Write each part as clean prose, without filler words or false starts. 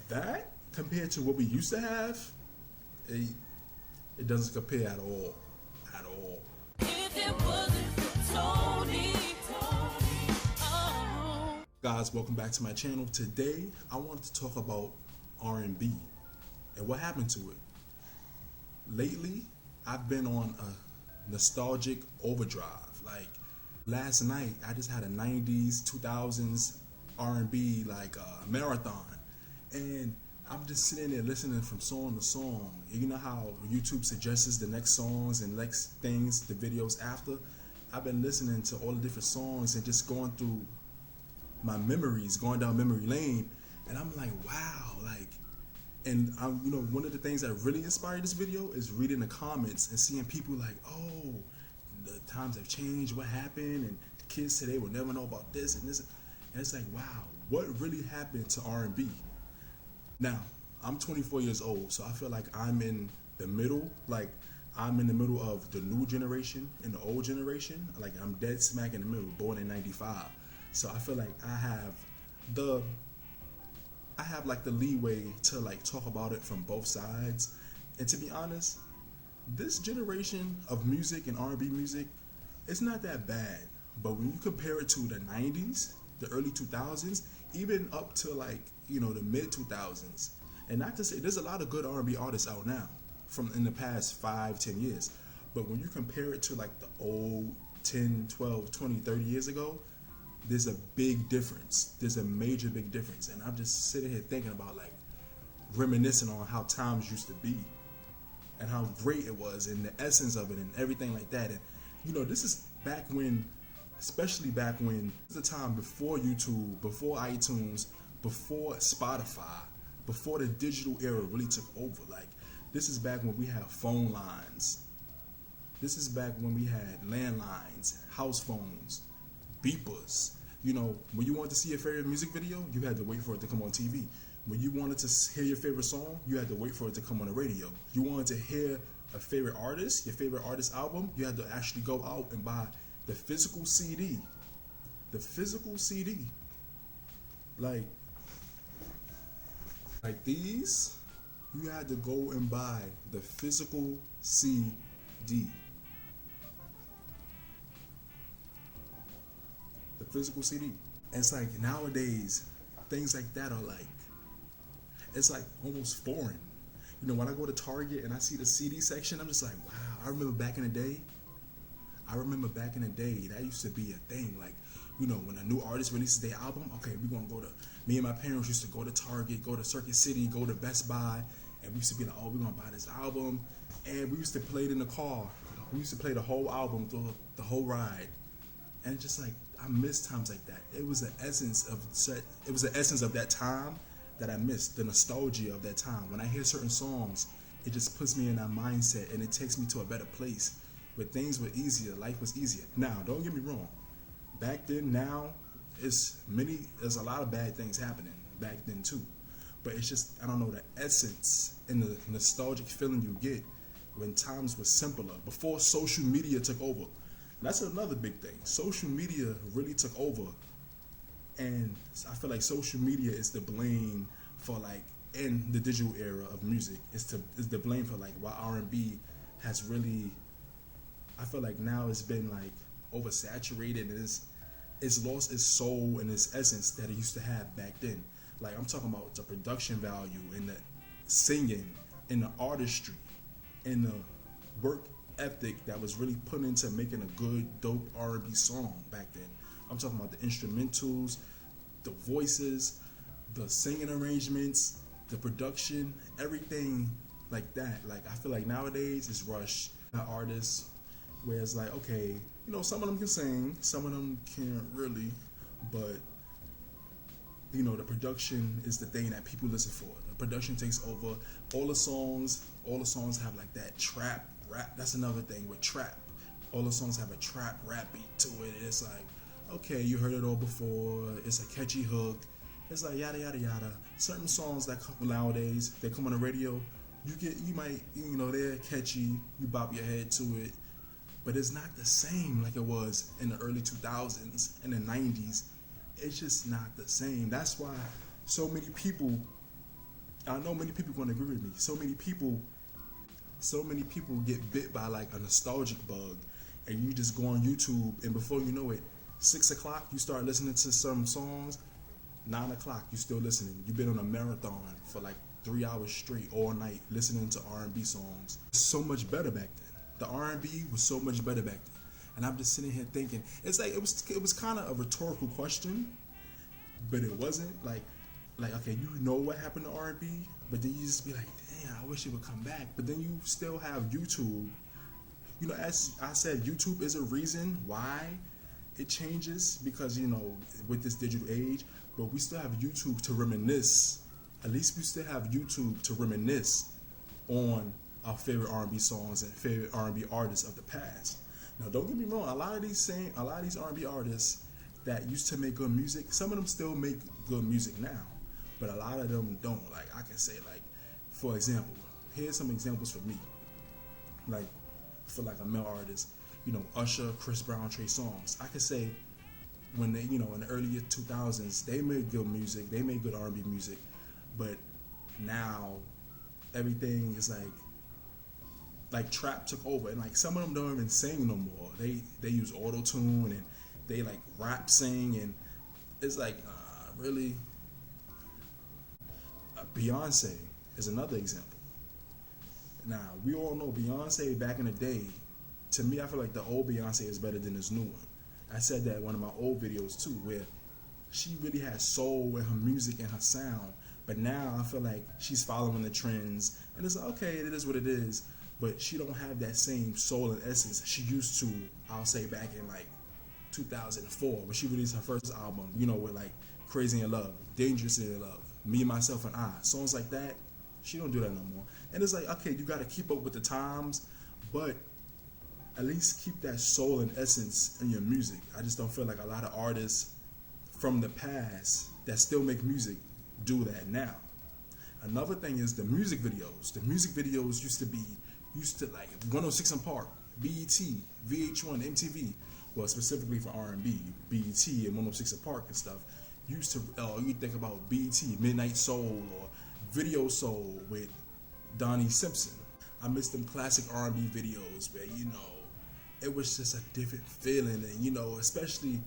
that compared to what we used to have, it, it doesn't compare at all. At all. If it wasn't for Tony, oh. Guys, welcome back to my channel. Today, I wanted to talk about R&B and what happened to it. Lately, I've been on a nostalgic overdrive. Like last night, I just had a 90s, 2000s R&B marathon, and I'm just sitting there listening from song to song. You know how YouTube suggests the next songs and next things, the videos after. I've been listening to all the different songs and just going through my memories, going down memory lane, and I'm like, wow, and I'm, one of the things that really inspired this video is reading the comments and seeing people like, oh, the times have changed, what happened, and kids today will never know about this and this, and it's like, wow, what really happened to R&B? Now, I'm 24 years old, so I feel like I'm in the middle, I'm in the middle of the new generation and the old generation. Like I'm dead smack in the middle, born in 95. So I feel like I have the leeway to talk about it from both sides. And to be honest, this generation of music and R&B music, it's not that bad. But when you compare it to the 90s, the early 2000s, even up to the mid 2000s, and not to say there's a lot of good R&B artists out now from in the past 5-10 years, but when you compare it to the old 10, 12, 20, 30 years ago, there's a big difference. There's a major big difference. And I'm just sitting here thinking about reminiscing on how times used to be and how great it was and the essence of it and everything like that. And this is back when, especially back when, this is a time before YouTube, before iTunes, before Spotify, before the digital era really took over. This is back when we had phone lines. This is back when we had landlines, house phones, beepers. When you wanted to see your favorite music video, you had to wait for it to come on TV. When you wanted to hear your favorite song, you had to wait for it to come on the radio. You wanted to hear a favorite artist, your favorite artist album, you had to actually go out and buy the physical CD. The physical CD. Like these, you had to go and buy the physical CD. The physical CD. And it's nowadays, things like that are it's almost foreign. When I go to Target and I see the CD section, I'm just like, wow, I remember back in the day, that used to be a thing. When a new artist releases their album, okay, me and my parents used to go to Target, go to Circuit City, go to Best Buy, and we used to be like, oh, we're gonna buy this album. And we used to play it in the car. We used to play the whole album through the whole ride. And it's just I miss times like that. It was the essence of that time that I missed, the nostalgia of that time. When I hear certain songs, it just puts me in that mindset and it takes me to a better place where things were easier, life was easier. Now, don't get me wrong. Back then, now, there's a lot of bad things happening back then too. But it's just, I don't know, the essence and the nostalgic feeling you get when times were simpler, before social media took over. That's another big thing. Social media really took over, and I feel like social media is to blame for in the digital era of music. Is the blame for why R&B has really, I feel like now it's been oversaturated and it's lost its soul and its essence that it used to have back then. I'm talking about the production value and the singing and the artistry and the work ethic that was really put into making a good, dope R&B song back then. I'm talking about the instrumentals, the voices, the singing arrangements, the production, everything like that. I feel like nowadays it's rushed by artists, whereas okay, some of them can sing, some of them can't really, but the production is the thing that people listen for. The production takes over. All the songs have that trap rap. That's another thing with trap. All the songs have a trap rap beat to it. It's okay, you heard it all before. It's a catchy hook. It's yada yada yada. Certain songs that come nowadays, they come on the radio. You might they're catchy. You bop your head to it, but it's not the same like it was in the early 2000s and the 90s. It's just not the same. That's why so many people I know many people gonna agree with me. So many people get bit by like a nostalgic bug, and you just go on YouTube, and before you know it, 6 o'clock you start listening to some songs. 9 o'clock you still listening. You've been on a marathon for like 3 hours straight all night listening to R&B songs. So much better back then. The R&B was so much better back then. And I'm just sitting here thinking, it's like it was kind of a rhetorical question, but it wasn't like okay, you know what happened to R&B, but then you just be like, damn, I wish it would come back. But then you still have YouTube. You know, as I said, YouTube is a reason why it changes, because, you know, with this digital age, but we still have YouTube to reminisce. At least we still have YouTube to reminisce on our favorite R&B songs and favorite R&B artists of the past. Now, don't get me wrong, a lot of these R&B artists that used to make good music, some of them still make good music now, but a lot of them don't. Like, I can say, like, for example, here's some examples for me. Like, for like a male artist, you know, Usher, Chris Brown, Trey Songz. I could say when they, you know, in the early 2000s, they made good music, they made good R&B music, but now everything is like trap took over, and like some of them don't even sing no more. They use auto-tune, and they like rap sing, and it's like really. Beyonce is another example. Now, we all know Beyonce back in the day. To me, I feel like the old Beyonce is better than this new one. I said that in one of my old videos too, where she really had soul in her music and her sound. But now I feel like she's following the trends, and it's like, okay, it is what it is. But she don't have that same soul and essence she used to, I'll say, back in like 2004, when she released her first album, you know, with like Crazy in Love, Dangerously in Love, Me, Myself, and I. Songs like that, she don't do that no more. And it's like, okay, you got to keep up with the times, but at least keep that soul and essence in your music. I just don't feel like a lot of artists from the past that still make music do that now. Another thing is the music videos. The music videos used to like 106 in Park, BET, VH1, MTV. Well, specifically for R&B, BET and 106 in Park and stuff. Used to, you think about BET, Midnight Soul, or Video Soul with Donnie Simpson. I miss them classic R&B videos where, you know, it was just a different feeling, and, you know, especially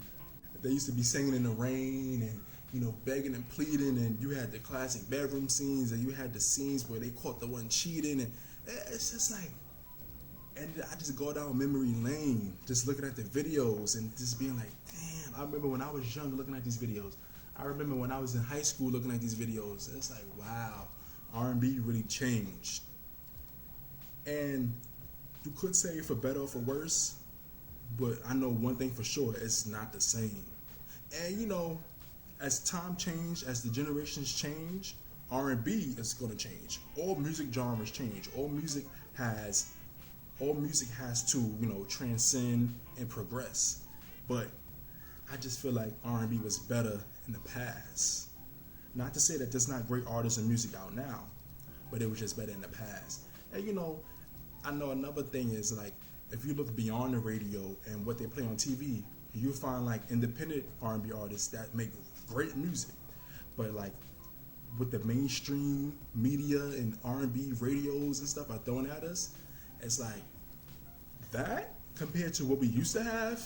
they used to be singing in the rain and, you know, begging and pleading, and you had the classic bedroom scenes, and you had the scenes where they caught the one cheating, and it's just like, and I just go down memory lane, just looking at the videos and just being like, damn, I remember when I was young looking at these videos. I remember when I was in high school looking at these videos. It's like, wow, R&B really changed. And you could say for better or for worse, but I know one thing for sure, it's not the same. And, you know, as time change, as the generations change, R&B is going to change. All music genres change. All music has to, you know, transcend and progress. But I just feel like R&B was better in the past. Not to say that there's not great artists and music out now, but it was just better in the past. And, you know, I know another thing is, like, if you look beyond the radio and what they play on TV, you'll find like independent R&B artists that make great music. But like with the mainstream media and R&B radios and stuff are throwing at us, it's like that compared to what we used to have,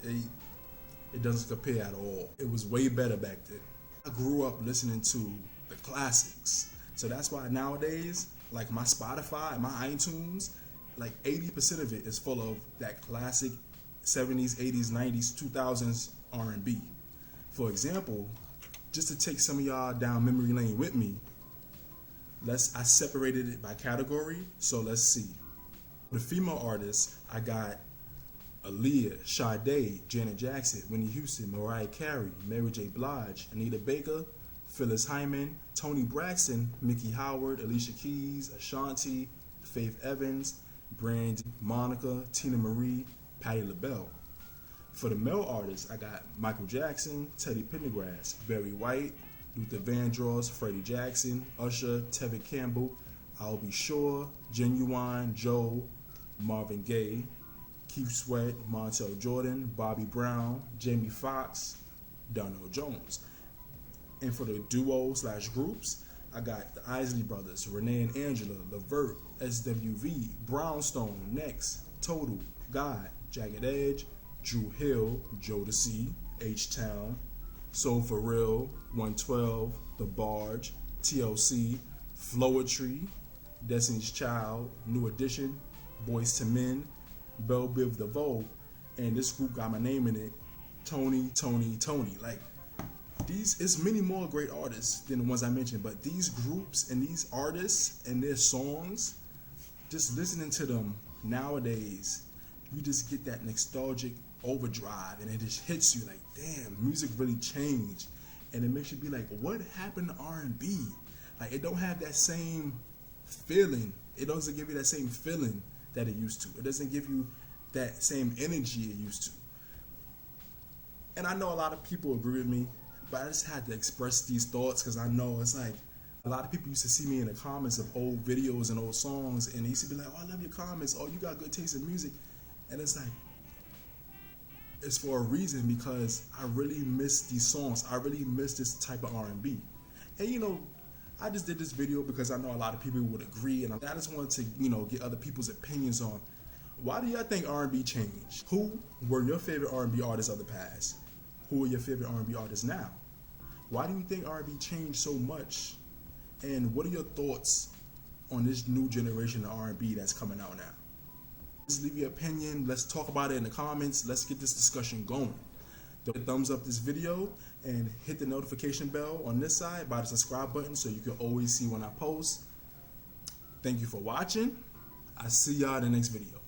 it doesn't compare at all. It was way better back then. I grew up listening to the classics. So that's why nowadays, like my Spotify and my iTunes, like 80% of it is full of that classic 70s, 80s, 90s, 2000s R&B. For example, just to take some of y'all down memory lane with me, I separated it by category, so let's see. The female artists, I got Aaliyah, Sade, Janet Jackson, Whitney Houston, Mariah Carey, Mary J. Blige, Anita Baker, Phyllis Hyman, Toni Braxton, Mickey Howard, Alicia Keys, Ashanti, Faith Evans, Brandy, Monica, Tina Marie, Patti LaBelle. For the male artists, I got Michael Jackson, Teddy Pendergrass, Barry White, Luther Vandross, Freddie Jackson, Usher, Tevin Campbell, I'll Be Sure, Genuine, Joe, Marvin Gaye, Keith Sweat, Montel Jordan, Bobby Brown, Jamie Foxx, Donell Jones. And for the duo/groups, I got the Isley Brothers, Renee and Angela, Levert, SWV, Brownstone, Next, Total, God, Jagged Edge, Drew Hill, Jodeci, H-Town, Soul For Real, 112, The Barge, TLC, Flowetry, Destiny's Child, New Edition, Boys to Men, Belle Biv DeVoe, and this group got my name in it, Tony. Like, these, it's many more great artists than the ones I mentioned, but these groups and these artists and their songs, just listening to them nowadays, you just get that nostalgic overdrive, and it just hits you like, damn, music really changed, and it makes you be like, what happened to R&B? Like, it don't have that same feeling. It doesn't give you that same feeling that it used to. It doesn't give you that same energy it used to. And I know a lot of people agree with me, but I just had to express these thoughts because I know it's like a lot of people used to see me in the comments of old videos and old songs, and they used to be like, oh, I love your comments, oh, you got good taste in music. And it's like, it's for a reason, because I really miss these songs. I really miss this type of R&B. And you know, I just did this video because I know a lot of people would agree, and I just wanted to, you know, get other people's opinions on, why do y'all think R&B changed? Who were your favorite R&B artists of the past? Who are your favorite R&B artists now? Why do you think R&B changed so much? And what are your thoughts on this new generation of R&B that's coming out now? Just leave your opinion. Let's talk about it in the comments. Let's get this discussion going. Don't thumbs up this video and hit the notification bell on this side by the subscribe button so you can always see when I post. Thank you for watching. I'll see y'all in the next video.